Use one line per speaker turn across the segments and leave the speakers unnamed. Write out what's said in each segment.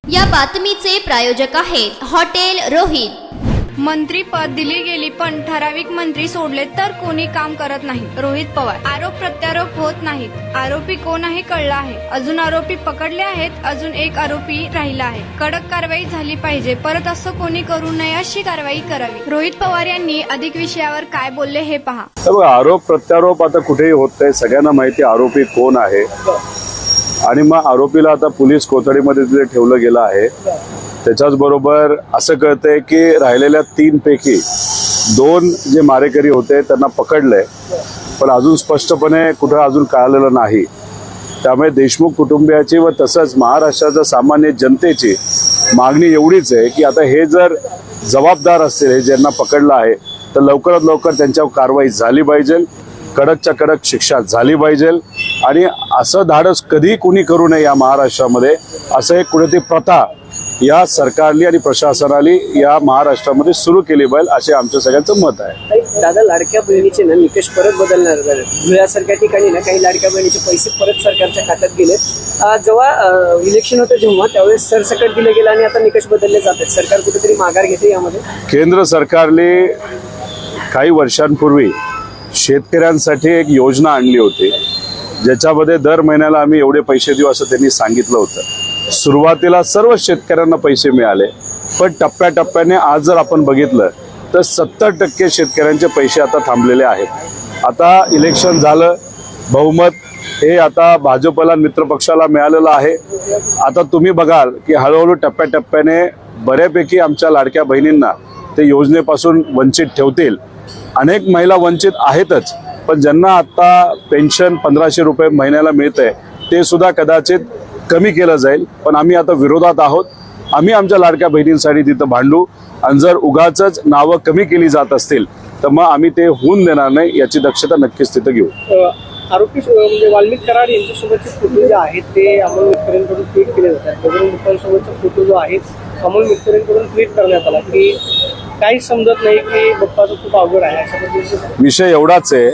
या बातमीचे प्रायोजक आहेत हॉटेल रोहित।
मंत्रीपद दिली गेली पण ठराविक मंत्री सोडले तर कोणी काम करत नाही। रोहित पवार। आरोप प्रत्यारोप होत नाहीत। आरोपी कोण आहे कळलं आहे। अजून आरोपी पकडले आहेत। अजून एक आरोपी राहिला आहे। कडक कारवाई झाली पाहिजे। परत असं कोणी करू नये अशी कारवाई करावी। रोहित पवार यांनी अधिक विषयावर काय बोलले हे पहा।
आरोप प्रत्यारोप आता कुठेही होत नाही। सगळ्यांना माहिती आरोपी कोण आहे आणि मग आरोपीला आता पोलीस कोठडीमध्ये तिथे ठेवलं गेलं आहे। त्याच्याच बरोबर असं कळतंय की राहिलेल्या 3 पैकी 2 जे मारेकरी होते त्यांना पकडलंय, पण अजून स्पष्टपणे कुठं अजून कळालेलं नाही। त्यामुळे देशमुख कुटुंबियाची व तसंच महाराष्ट्राच्या सामान्य जनतेची मागणी एवढीच आहे की आता हे जर जबाबदार असतील, हे ज्यांना पकडलं आहे, तर लवकरात लवकर त्यांच्यावर कारवाई झाली पाहिजे। कडकच्या कडक शिक्षा झाली पाहिजे आणि असं धाडस कधी कुणी करू नये या महाराष्ट्रामध्ये, असं एक कुठेतरी प्रथा या सरकारने आणि प्रशासनाने या महाराष्ट्रामध्ये सुरू केली पाहिजे असे आमच्या सगळ्यांचं मत आहे।
दादा, लाडक्या बहिणीचे ना निकष परत बदलणार धुळ्यासारख्या ठिकाणी ना काही लाडक्या बहिणीचे पैसे परत सरकारच्या खात्यात गेले। जेव्हा इलेक्शन होतं जेव्हा त्यावेळेस सरसकट दिले गेले आणि आता निकष बदलले जातात। सरकार कुठेतरी माघार घेते यामध्ये। केंद्र
सरकारने काही वर्षांपूर्वी शेतकऱ्यांसाठी एक योजना आणली होती, ज्याच्यामध्ये दर महिन्याला आम्ही एवढे पैसे देऊ असं त्यांनी सांगितलं होतं। सुरुवातीला सर्व शेतकऱ्यांना पैसे मिळाले, पण टप्प्याटप्प्याने आज जर आपण बघितलं तर 70% शेतकऱ्यांचे पैसे आता थांबलेले आहेत। आता इलेक्शन झालं, बहुमत हे आता भाजपला मित्रपक्षाला मिळालेलं आहे। आता तुम्ही बघाल की हळूहळू टप्प्याटप्प्याने बऱ्यापैकी आमच्या लाडक्या बहिणींना ते योजनेपासून वंचित ठेवतील। अनेक महिला वंचित आहेतच, पण ज्यांना आता पेन्शन 1500 रुपये महिन्याला मिळते ते सुद्धा कदाचित कमी केलं जाईल। पण आम्ही आता विरोधात आहोत। आम्ही आमच्या लाडक्या बहिणींसाठी तिथं भांडू आणि जर उगाचच नावं कमी केली जात असतील तर मग आम्ही ते होऊन देणार नाही, याची दक्षता नक्कीच तिथं घेऊ।
आरोपी म्हणजे वाल्मिक कराड यांच्यासोबतचे फोटो जे आहेत ते अमोल मित्तरेंकडून ट्विट केले जातात। बजरंग बाप्पांसोबतचा फोटो जो आहे अमोल मित्तरेंकडून ट्विट करण्यात आला की काही समजत नाही की बाप्पाचं खूप अवघड आहे अशा पद्धतीचे।
विषय एवढाच आहे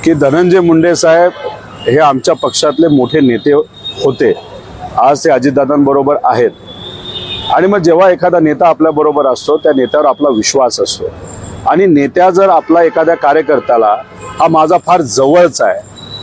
की धनंजय मुंडे साहेब हे आमच्या पक्षातले मोठे नेते होते, आज ते अजितदादांबरोबर आहेत। आणि मग जेव्हा एखादा नेता आपल्या बरोबर असतो त्या नेत्यावर आपला विश्वास असतो आणि नेत्या जर आपला एखाद्या कार्यकर्त्याला हा माझा फार जवळचा आहे,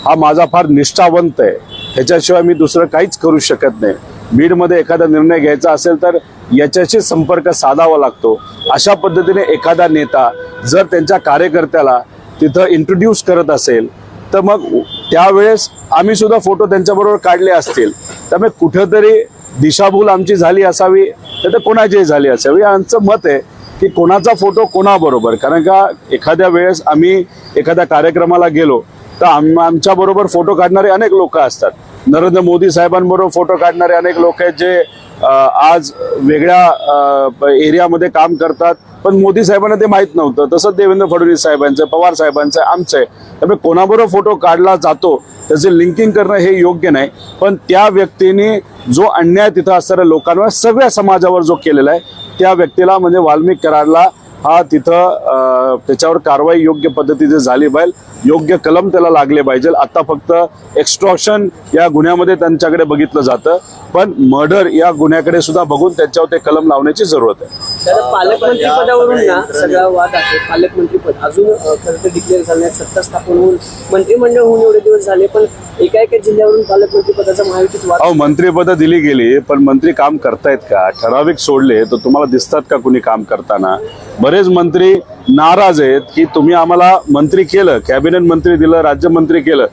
हा माझा फार निष्ठावंत आहे, ह्याच्याशिवाय मी दुसरं काहीच करू शकत नाही, बीडमध्ये एखादा निर्णय घ्यायचा असेल तर याच्याशी संपर्क साधावा लागतो, अशा पद्धतीने एखादा नेता जर त्यांच्या कार्यकर्त्याला तिथं इंट्रोड्यूस करत असेल तर मग त्यावेळेस आम्ही सुद्धा फोटो त्यांच्याबरोबर काढले असतील। त्यामुळे कुठेतरी दिशाभूल आमची झाली असावी तर कोणाचीही झाली असावी, यांचं मत आहे की कोणाचा फोटो कोणाबरोबर। कारण का एखाद्या वेळेस आम्ही एखाद्या कार्यक्रमाला गेलो तर आमच्या बरोबर फोटो काढणारे अनेक लोक असतात। नरेंद्र मोदी साहेबांबरोबर फोटो काढणारे अनेक लोक आहेत जे आज वेगळ्या एरियामध्ये काम करतात, पण मोदी साहेबांना ते माहीत नव्हतं। तसंच देवेंद्र फडणवीस साहेबांचं, पवार साहेबांचं, आमचं। त्यामुळे कोणाबरोबर फोटो काढला जातो त्याचे लिंकिंग करणं हे योग्य नाही, पण त्या व्यक्तीने जो अन्याय तिथं असणाऱ्या लोकांवर, सगळ्या समाजावर जो केलेला आहे त्या व्यक्तीला म्हणजे वाल्मिक कराडला हा तिथं त्याच्यावर कारवाई योग्य पद्धतीने झाली पाहिजे, योग्य कलम त्याला लागले पाहिजे। आता फक्त एक्स्ट्रॉशन या गुन्ह्यामध्ये त्यांच्याकडे बघितलं जातं, पण मर्डर या गुन्ह्याकडे सुद्धा बघून त्याच्यावर ते कलम लावण्याची जरूरत आहे।
त्याला पालकमंत्री पदावरून ना सगळा वाद आहे। पालकमंत्री पद अजून खरं तर डिक्लेअर झालं नाही, सत्ता स्थापन होऊन मंत्रिमंडळ होऊन एवढे दिवस झाले, पण एका एका जिल्ह्यावरून पालकमंत्री पदाचा महायुतीत वाद।
मंत्रिपद दिली गेली, पण मंत्री काम करतायत का? ठराविक सोडले तर तुम्हाला दिसतात का कुणी काम करताना? बरेच मंत्री नाराज आहेत की तुम्ही आम्हाला मंत्री केलं, कॅबिनेट मंत्री दिलं, राज्यमंत्री केलं,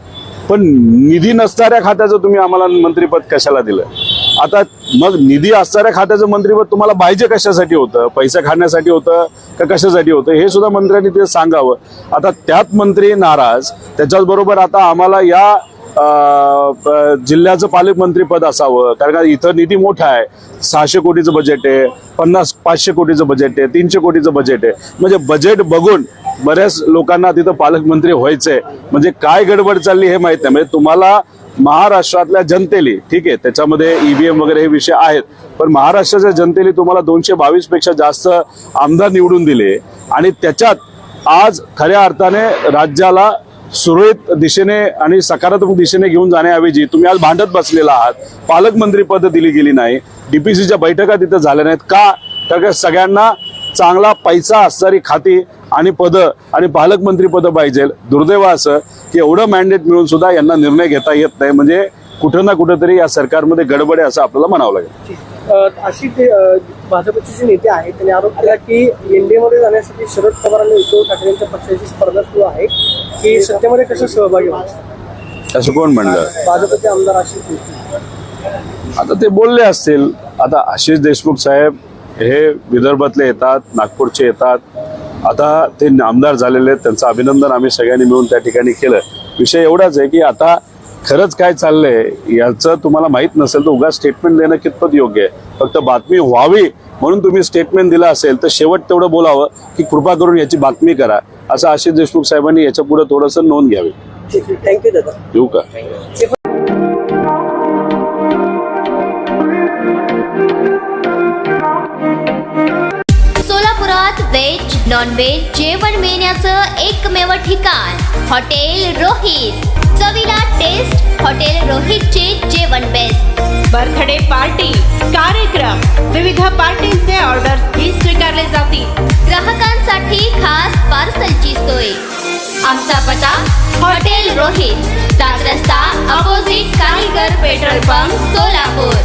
पण निधी नसणाऱ्या खात्याचं तुम्ही आम्हाला मंत्रिपद कशाला दिलं? आता मग निधी असणाऱ्या खात्याचं मंत्रिपद तुम्हाला पाहिजे कशासाठी होतं? पैसे खाण्यासाठी होतं का कशासाठी होतं हे सुद्धा मंत्र्यांनी ते सांगावं। आता त्यात मंत्री नाराज, त्याच्याचबरोबर आता आम्हाला या जिल्ह्याचं पालकमंत्रीपद असावं, कारण का इथं निधी मोठा आहे, 600 कोटीचं बजेट आहे, 500 कोटीचं बजेट आहे, 300 कोटीचं बजेट आहे। म्हणजे बजेट बघून बऱ्याच लोकांना तिथं पालकमंत्री व्हायचंय, म्हणजे काय गडबड चालली हे माहित नाही। म्हणजे तुम्हाला महाराष्ट्रातल्या जनतेली, ठीक आहे त्याच्यामध्ये ईव्हीएम वगैरे हे विषय आहेत, पण महाराष्ट्राच्या जनतेली तुम्हाला 222 पेक्षा जास्त आमदार निवडून दिले आणि त्याच्यात आज खऱ्या अर्थाने राज्याला सुरळीत दिशेने आणि सकारात्मक दिशेने घेऊन जाण्याऐवजी तुम्ही आज भांडत बसलेला आहात। पालकमंत्री पद दिली गेली नाही, DPCच्या बैठका तिथे झाल्या नाहीत का? तर सगळ्यांना चांगला पैसा असणारी खाती आणि पदं आणि पालकमंत्री पदं पाहिजे. दुर्दैव असं की एवढं मॅन्डेट मिळून सुद्धा यांना निर्णय घेता येत नाही. म्हणजे कुठं ना कुठंतरी या सरकारमध्ये गडबड आहे असं आपल्याला म्हणावं लागेल.
अशी ते भाजपचे जे नेते आहेत त्यांनी आरोप केला की एनडीएमध्ये जाण्यासाठी शरद पवार आणि उद्धव ठाकरेंच्या पक्षाची स्पर्धा सुरू आहे की सत्तेमध्ये कसं सहभागी व्हायचं.
असं कोण म्हणलं?
भाजपचे आमदार आशिष देशमुख.
आता ते बोलले असतील. आता आशिष देशमुख साहेब हे विदर्भातले येतात, नागपूरचे येतात. आता ते आमदार झालेले आहेत, त्यांचं अभिनंदन आम्ही सगळ्यांनी मिळून त्या ठिकाणी केलं. विषय एवढाच आहे की आता खरंच काय चाललंय याचं तुम्हाला माहित नसेल तर उगाच स्टेटमेंट देणं कितपत योग्य आहे. फक्त बातमी व्हावी म्हणून तुम्ही स्टेटमेंट दिला असेल तर शेवट तेवढं बोलावं की कृपा करून याची बातमी करा, असं आशिष देशमुख साहेबांनी याच्या पुढे थोडंसं नोंद घ्यावी.
थँक्यू दादा.
येऊ का?
सोलापुरात व्हेज नॉन व्हेज जेवण मिळण्याचं एकमेव ठिकाण हॉटेल रोहित. चवीला टेस्ट हॉटेल रोहितचे जेवण बेस्ट.
बर्थडे पार्टी, कार्यक्रम, विविध पार्टींचे ऑर्डर्स ही स्वीकारले जातील.
ग्राहकांसाठी खास पार्सलची सोय. आमचा पत्ता हॉटेल रोहित, दास रस्ता अपोजिट कारीगर पेट्रोल पंप, सोलापूर.